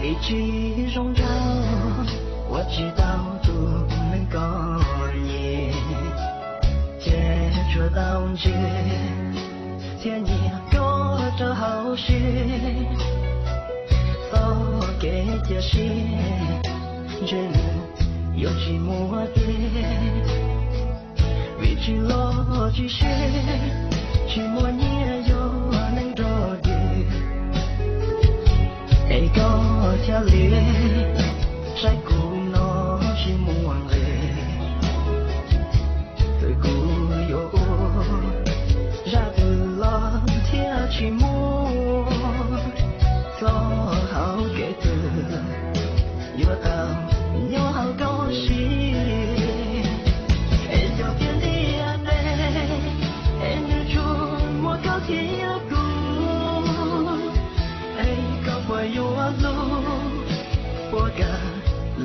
一起终朝，我知道不能够你接触到这天你过着好事，所给解释，这有寂寞的，为去落去时，寂寞你又能多的。一个条例，在古老是梦里，最古有让不了天气梦，做好给的，有到有好高兴，有点的安慰，你出莫高天空。我有路，我敢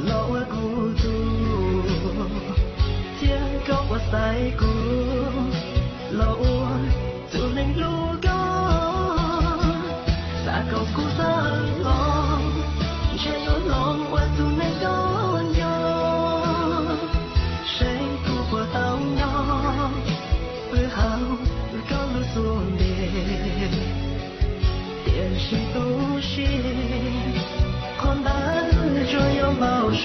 老我孤独，天高我塞古，老我就能路高，啥高古山浪，谁有浪我就能高有，谁不过到那，不好高路送的。电视都是空白，就有报数。